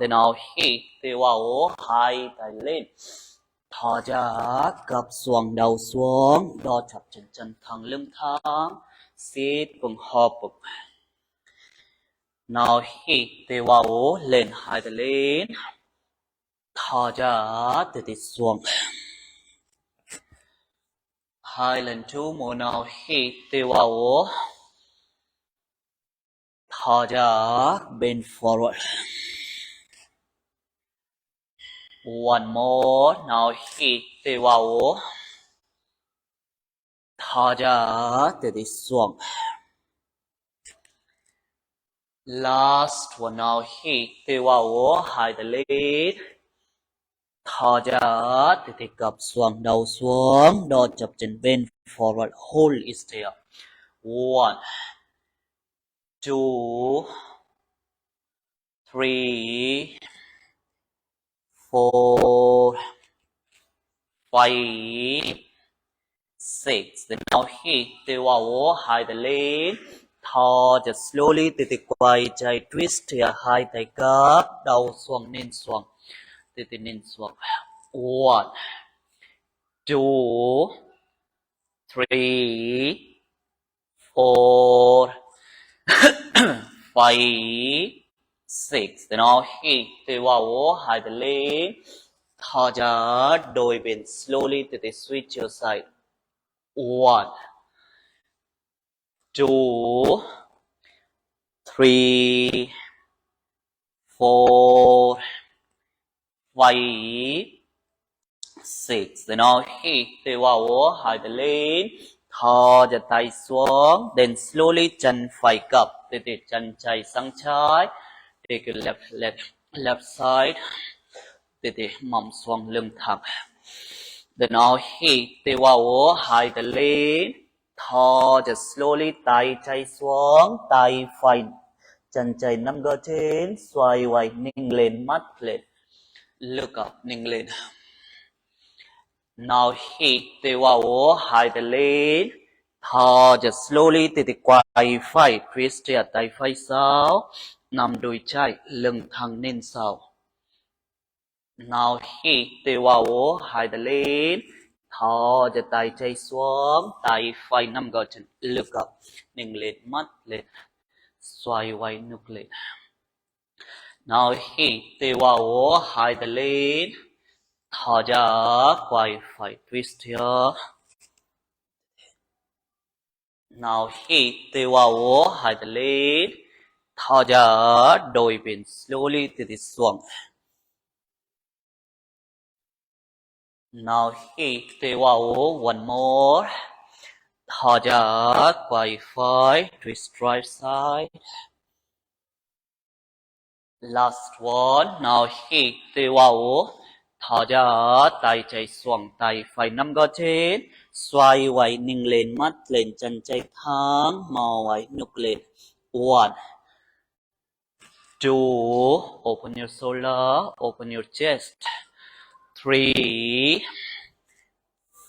để nào hít thì vào hai tay lên thò ra gập xuống đầu xuống đo chập chân chân thẳng lưng thẳng sit bụng họp bụng nào hít thì vào lên hai tay lên thò ra từ từ xuống hai lần two more nào hít thì vào thò ra bend forward. One more. Now hít thì vào thò ra từ từ xuống. Last one. Now hít thì vào hai tay lên thò ra từ từ gập xuống đầu xuống đo chập chân bend forward. Hold it there. 1 2 3 4 5 6. Then now hít thì vào hai tay lên thò just slowly từ từ quay chạy twist here hai tay gấp đầu xuống nên xuống từ từ nên xuống. 1 2 3 4 5 6. Then now hít thì vào hai tay lên thò ra đôi bên slowly từ từ switch your side. 1 2 3 4 5 6. Then now hít thì vào hai tay lên thò ra tay xuống then slowly chân phải gập từ từ chân chạy sang trái take a left side từ từ mỏng xuống lưng thẳng. Then now hít thì vào hai tay lên thò ra slowly tay chạy xuống tay phải chân chạy nắm gỡ trên xoay quay ninh lên mắt lên look up ninh lên. Now hít thì vào hai tay lên thò ra slowly từ từ quay phải twist ra tay phải sau nằm đùi trái lưng thẳng lên sau. Now hít thì vào hai tay lên thò ra tay chạy xuống tay phải nắm gỡ chân look up ninh lên mắt lên xoay quay nút lên. Now hít thì vào hai tay lên thò ra quay phải twist here. Now hít thì vào hai tay lên thò ra đôi bên slowly từ từ xuống. Now hít thì vào one more thò ra quay phải twist right side. Last one. Now hít thì vào thò ra tay chạy xuống tay phải nắm gỡ trên xoay quay ninh lên mắt lên chân chạy thẳng mò quay nút lên. 1 2 open your shoulder open your chest 3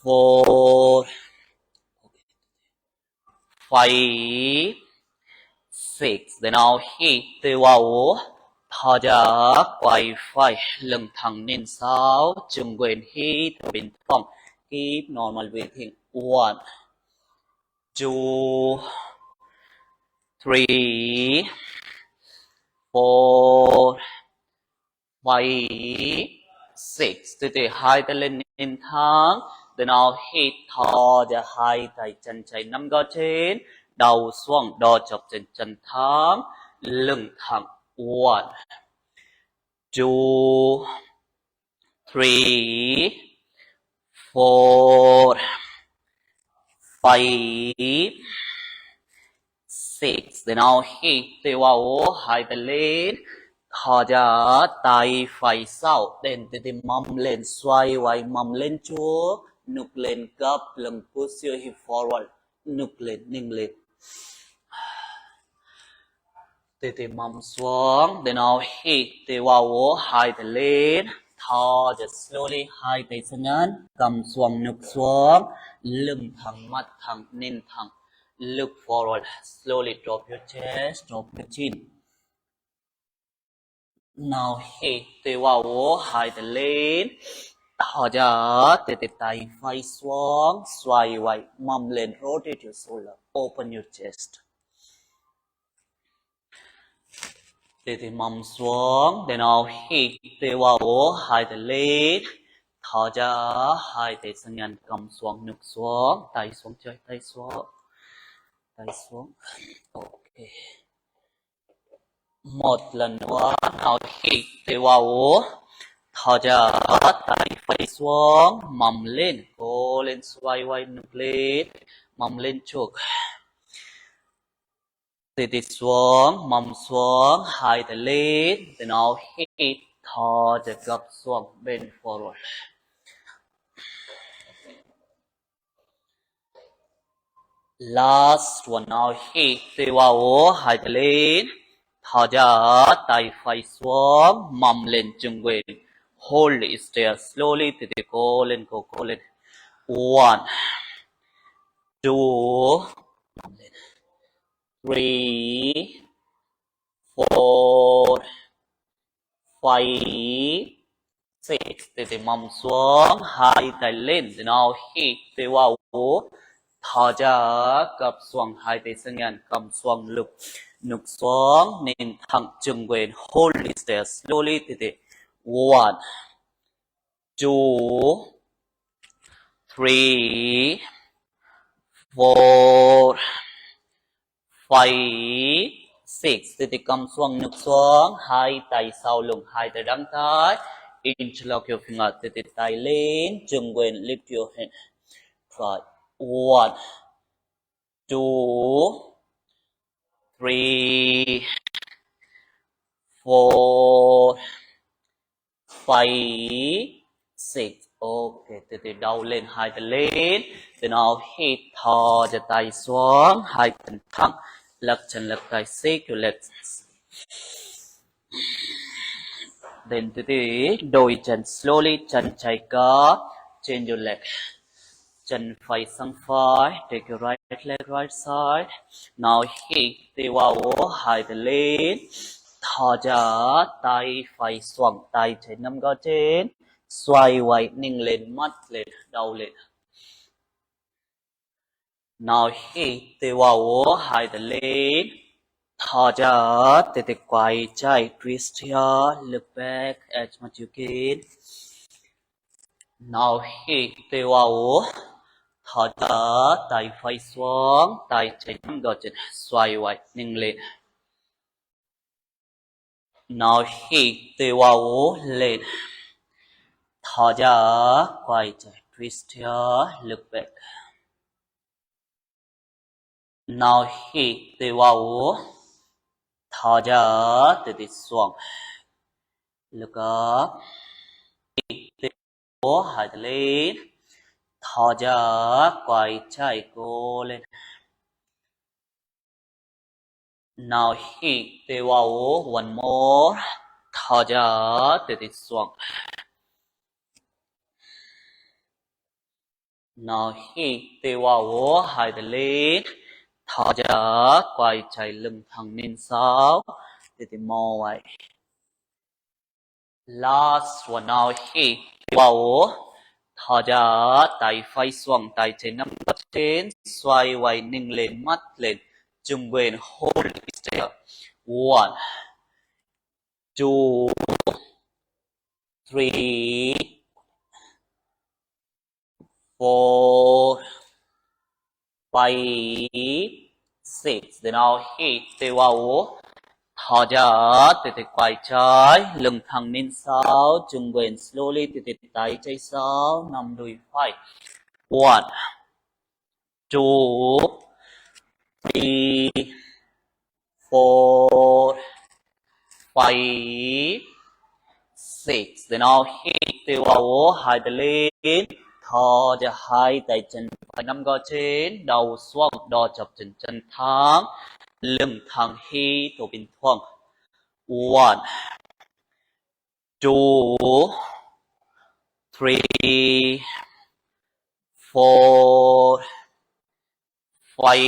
4 5 6. Then now hít thì vào thò ra quay phải lưng thẳng lên sau đừng quên hít bên phòng keep normal breathing. 1 2 3 4 5 6. Từ từ hai tay lên thẳng. Then now hít thò ra hai tay chân chạy nắm gỡ trên đầu xuống đo chọc chân chân thẳng lưng thẳng. 1 2 3 4 5 6. Then now hít thì vào hai tay lên thò ra tay phải sau then từ từ mâm lên xoay quay mâm lên chúa nút lên gấp lưng push your hip forward nút lên ninh lên từ từ mâm xuống. Then now hít thì vào hai tay lên thò ra slowly hai tay sang ngắn cầm xuống nút xuống lưng thẳng mắt thẳng nên thẳng look forward slowly drop your chest drop your chin. Now hít từ vào hai tay lên. Thở ra từ từ tay phải xuống, xoay quay, mâm lên, rotate your shoulder, open your chest. Từ từ mâm xuống, then now hít từ vào hai tay lên. Thở ra hai tay sang nhàn cầm xuống, ngực xuống, tay xuống chơi, tay xuống. Tay xuống. Ok. Một lần nữa, nào hít từ vào. Thở ra tay phải xuống, mầm lên, cố lên, xoay quay ngực lên, mầm lên chuột. Từ từ xuống, mầm xuống, hai tay lên, từ nào hít, thở ra gập xuống, bend forward. Last one, now hít từ vào hai tay lên, thở ra tay phải xuống, mầm lên chân quên. Hold it there slowly, từ từ cố lên, cố lên. 1, 2, 3, 4, 5, 6. Từ từ mông xuống, hai tay lên, từ nào hít từ vào, thở ra gập xuống, hai tay sang ngang cầm xuống lực, ngực xuống nên thẳng chân quên, hold it there slowly, từ từ. 1, 2, 3, 4, 5, 6. Từ từ cầm xuống, ngực xuống, hai tay sau lưng, hai tay đằng trái. Interlock your finger, từ từ tay lên, chân quên, lift your hand. Try. 1, 2, 3, 4, 5, 6. Ok, từ từ đầu lên, hai tay lên. Từ nào hít, thở ra tay xuống, hai chân thẳng. Left chân left tay, shake your legs. Then từ từ đôi chân slowly, chân trái có, change your leg. Chân phải sang phải, take your right leg right side. Now hít từ vào hai tay lên, thở ra tay phải xuống, tay trái nắm gõ trên, xoay quay ninh lên, mắt lên, đầu lên. Now hít từ vào hai tay lên, thở ra từ từ quay trái, twist here, look back as much you can. Now hít từ vào, thở ra tay phải xuống, tay trái nắm gõ trên, xoay quay ninh lên. Now hít từ vào lên, thở ra quay trái, twist here, look back. Now hít từ vào, thở ra từ từ xuống, look up. Hít từ vào, hai tay lên, thở ra quay trái, cố lên. Now hít từ vào, one more, thở ra từ từ xuống. Now hít từ vào, hai tay lên, thở ra quay trái, lưng thẳng lên sau, từ từ mò vậy. Last one, now hít vào, thở ra tay phải xuống, tay trái nắm gõ trên, xoay quay ninh lên, mắt lên, chung quên, hold it there. 1, 2, 3, 4, 5, 6. Then now hít từ vào, thở ra từ từ quay trái, lưng thẳng lên sau, chân quên slowly, từ từ tay trái sau, nằm đùi phải. 1, 2, 3, 4, 5, 6. Then now hít từ vào, hai tay lên, thở ra hai tay chân phải nắm gõ trên, đầu xuống, đo chập chân chân thẳng, lưng thẳng, hít thở bình thường. 1, 2, 3, 4, 5,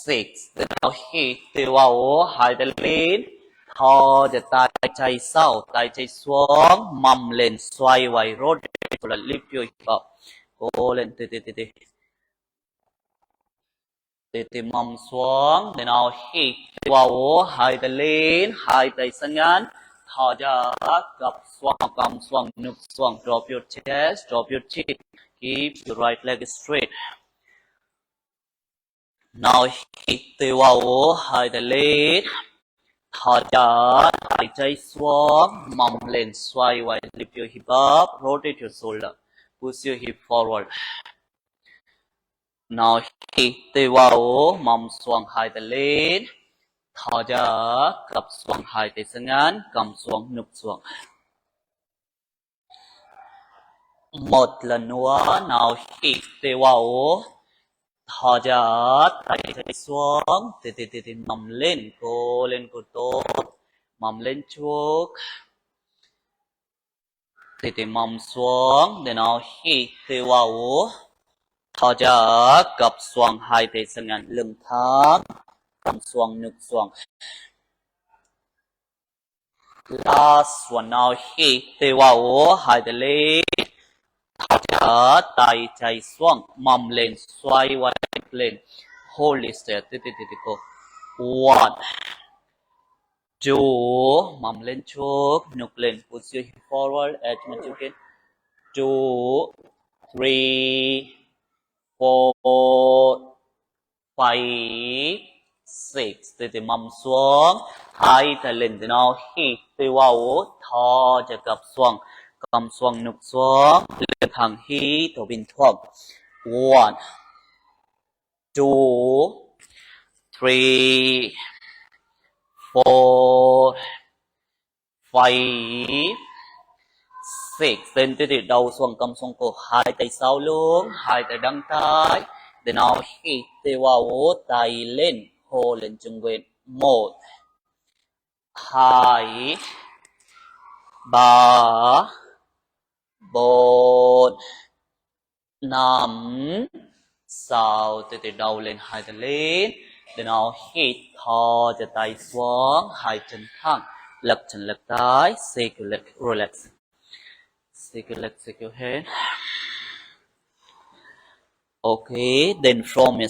6. Then now hít từ vào, hai tay lên, thò cho tay chạy sau, tay chạy xuống, mầm lên xoay quay rotate rồi lift your hip up. Cố lên từ từ từ từ. Từ từ mầm xuống, then nào hít vào hai tay lên, hai tay sang ngắn, thò ra cầm xoang, núp xoang, drop your chest, drop your chin, keep your right leg straight. Nào hít vào hai tay lên, thò ra tay trái xuống, mầm lên xoay quay, lift your hip up, rotate your shoulder, push your hip forward. Nào hít vào mầm xoang hai tay lên, thò ra cặp xoang hai tay sang ngắn, cầm xuống núp xuống. Một lần nữa, nào hít vào, thò ra tay trái xuống, từ từ mầm lên cô tốt, mầm lên chút, từ mầm xuống, để nào hít vào, thò ra cặp xoang hai tay sang ngắn, lưng thẳng, cầm xuống núp xuống. Last one, now hít vào hai tay lên, thò ra tay trái xuống, mầm lên xoay quay lên, hold it there, cô. 1, 2, mầm lên chút, núp lên, push your hip forward as much as you can. 2, 3, 4, 5, 6, từ mầm xuống, hai tay lên, từ nào hít vào, thò ra cặp xoang, cầm xoang núp xuống, lưng thẳng hít thở bình thường. 1, 2, 3, 4, 5, 6. Then từ đầu xuống cầm xuống cổ, hai tay sau lưng, hai tay đằng tay. Từ nào hít vào, tay lên, hô lên trung quyển. 1, 2, 3, 4, 5, 6. Từ đầu lên, hai tay lên. Từ nào hít thò ra tay xuống, hai chân thẳng, lật chân lật tay, shake your leg, relax. Shake your leg, shake your head. Okay, then from your